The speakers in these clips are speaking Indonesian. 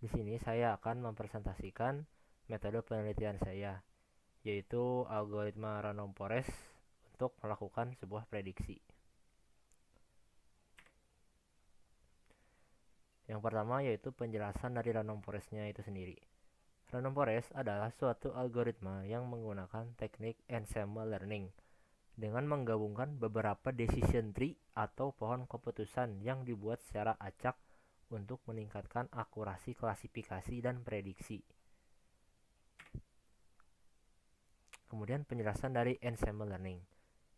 Di sini saya akan mempresentasikan metode penelitian saya, yaitu algoritma random forest untuk melakukan sebuah prediksi. Yang pertama yaitu penjelasan dari random forest-nya itu sendiri. Random forest adalah suatu algoritma yang menggunakan teknik ensemble learning dengan menggabungkan beberapa decision tree atau pohon keputusan yang dibuat secara acak untuk meningkatkan akurasi klasifikasi dan prediksi. Kemudian penjelasan dari ensemble learning.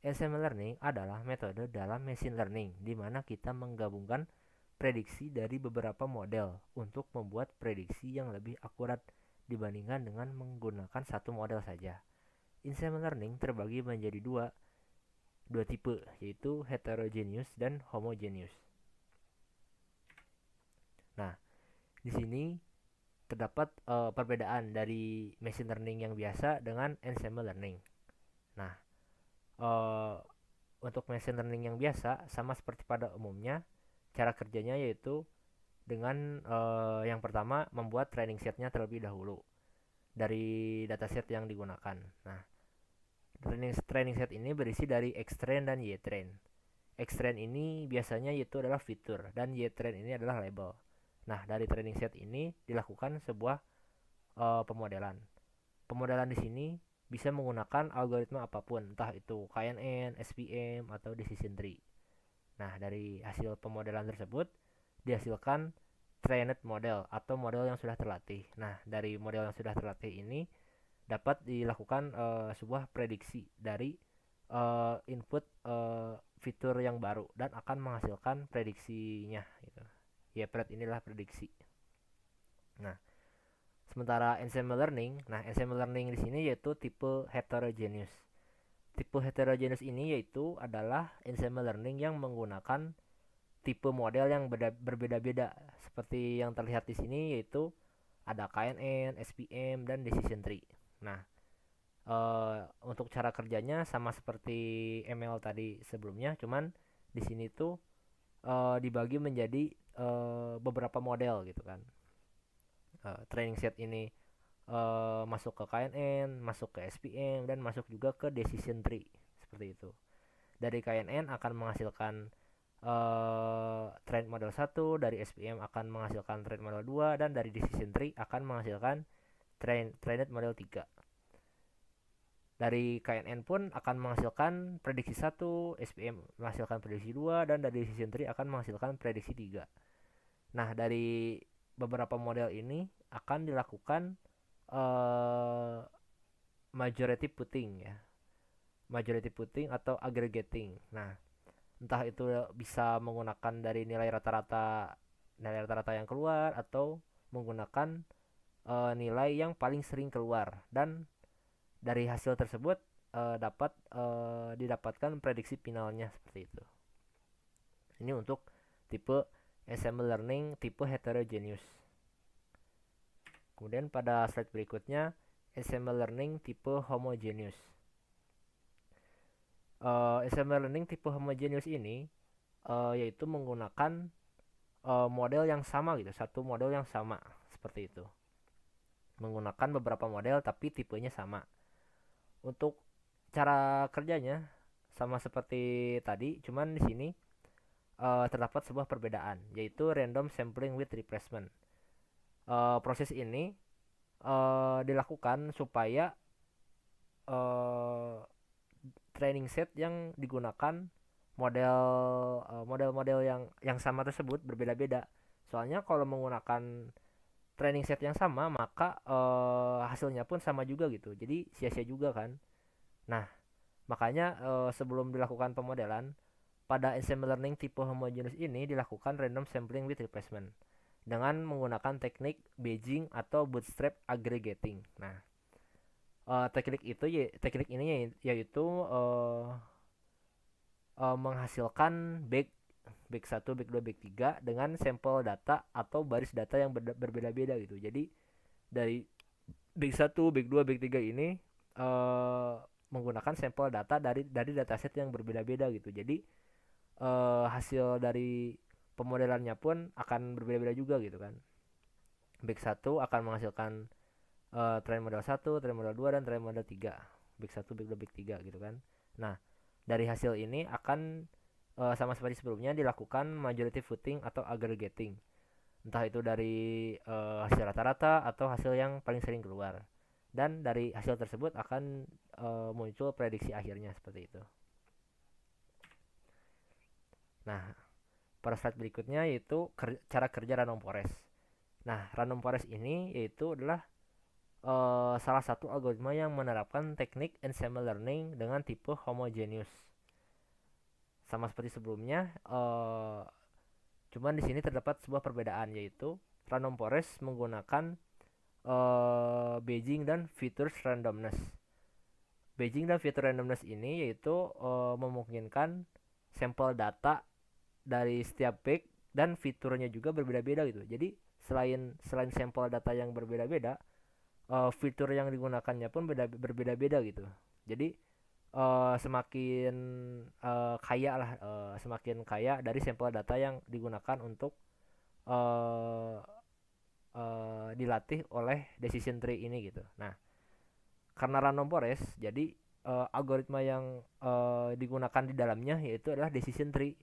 Ensemble learning adalah metode dalam machine learning di mana kita menggabungkan prediksi dari beberapa model untuk membuat prediksi yang lebih akurat dibandingkan dengan menggunakan satu model saja. Ensemble learning terbagi menjadi dua tipe, yaitu heterogeneous dan homogeneous. Nah, di sini terdapat perbedaan dari machine learning yang biasa dengan ensemble learning. Nah, uh, untuk machine learning yang biasa sama seperti pada umumnya, cara kerjanya yaitu dengan yang pertama membuat training setnya terlebih dahulu dari dataset yang digunakan. Nah, training set ini berisi dari X-train dan Y-train. X-train ini biasanya itu adalah fitur dan Y-train ini adalah label. Nah, dari training set ini dilakukan sebuah pemodelan. Pemodelan di sini bisa menggunakan algoritma apapun, entah itu KNN, SVM, atau decision tree. Nah, dari hasil pemodelan tersebut dihasilkan trained model atau model yang sudah terlatih. Nah, dari model yang sudah terlatih ini dapat dilakukan sebuah prediksi dari input fitur yang baru dan akan menghasilkan prediksinya gitu. Ya, pred inilah prediksi. Nah, sementara ensemble learning, ensemble learning di sini yaitu tipe heterogeneous. Tipe heterogeneous ini yaitu adalah ensemble learning yang menggunakan tipe model yang berbeda-beda seperti yang terlihat di sini, yaitu ada KNN, SPM, dan decision tree. Nah, untuk cara kerjanya sama seperti ML tadi sebelumnya, cuman di sini tuh dibagi menjadi beberapa model gitu kan. Training set ini masuk ke KNN, masuk ke SPM, dan masuk juga ke decision tree seperti itu. Dari KNN akan menghasilkan trend model 1, dari SPM akan menghasilkan trend model 2, dan dari decision tree akan menghasilkan trended model 3. Dari KNN pun akan menghasilkan prediksi 1, SPM menghasilkan prediksi 2, dan dari decision tree akan menghasilkan prediksi 3. Nah, dari beberapa model ini akan dilakukan majority putting ya. Majority putting atau aggregating. Nah, entah itu bisa menggunakan dari nilai rata-rata yang keluar atau menggunakan nilai yang paling sering keluar, dan dari hasil tersebut dapat didapatkan prediksi finalnya seperti itu. Ini untuk tipe ensemble learning tipe heterogeneous. Kemudian pada slide berikutnya ensemble learning tipe homogeneous. Ensemble learning tipe homogeneous ini yaitu menggunakan model yang sama gitu, satu model yang sama seperti itu. Menggunakan beberapa model tapi tipenya sama. Untuk cara kerjanya sama seperti tadi, cuman di sini terdapat sebuah perbedaan, yaitu random sampling with replacement. Proses ini dilakukan supaya training set yang digunakan model-model yang sama tersebut berbeda-beda. Soalnya kalau menggunakan training set yang sama, maka hasilnya pun sama juga gitu. Jadi sia-sia juga kan. Nah, makanya sebelum dilakukan pemodelan, pada ensemble learning tipe homogeneous ini dilakukan random sampling with replacement dengan menggunakan teknik Bayesian atau bootstrap aggregating. Nah, teknik ini yaitu menghasilkan bag 1, bag 2, bag 3 dengan sampel data atau baris data yang berbeda-beda gitu. Jadi dari bag 1, bag 2, bag 3 ini menggunakan sampel data dari dataset yang berbeda-beda gitu. Jadi hasil dari pemodelannya pun akan berbeda-beda juga gitu kan. Big 1 akan menghasilkan trend model 1, trend model 2 dan trend model 3. Big 1, Big 2, Big 3 gitu kan. Nah, dari hasil ini akan sama seperti sebelumnya dilakukan majority voting atau aggregating. Entah itu dari hasil rata-rata atau hasil yang paling sering keluar. Dan dari hasil tersebut akan muncul prediksi akhirnya seperti itu. Nah, pada slide berikutnya yaitu cara kerja random forest. Nah, random forest ini yaitu adalah salah satu algoritma yang menerapkan teknik ensemble learning dengan tipe homogeneous. Sama seperti sebelumnya, cuman di sini terdapat sebuah perbedaan yaitu random forest menggunakan Bayesian dan features randomness. Bayesian dan feature randomness ini yaitu memungkinkan sampel data dari setiap peak dan fiturnya juga berbeda-beda gitu. Jadi selain sampel data yang berbeda-beda, fitur yang digunakannya pun berbeda-beda gitu. Jadi semakin kaya lah, semakin kaya dari sampel data yang digunakan untuk uh, dilatih oleh decision tree ini gitu. Nah, karena random forest, jadi algoritma yang digunakan di dalamnya yaitu adalah decision tree.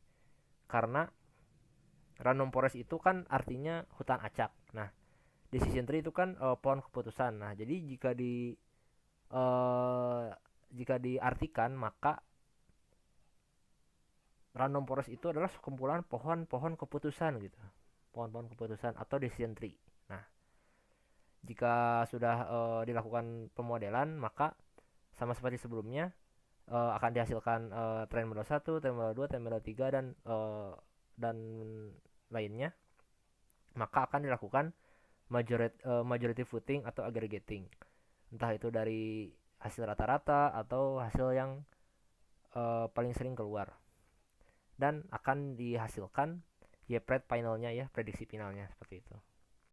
Karena random forest itu kan artinya hutan acak. Nah, decision tree itu kan pohon keputusan. Nah, jadi uh, jika diartikan maka random forest itu adalah sekumpulan pohon-pohon keputusan gitu. Pohon-pohon keputusan atau decision tree. Nah, jika sudah dilakukan pemodelan maka sama seperti sebelumnya akan dihasilkan trend model 1, trend model 2, trend model 3 dan lainnya. Maka akan dilakukan majority voting atau aggregating. Entah itu dari hasil rata-rata atau hasil yang paling sering keluar. Dan akan dihasilkan YPRED finalnya ya, prediksi finalnya seperti itu.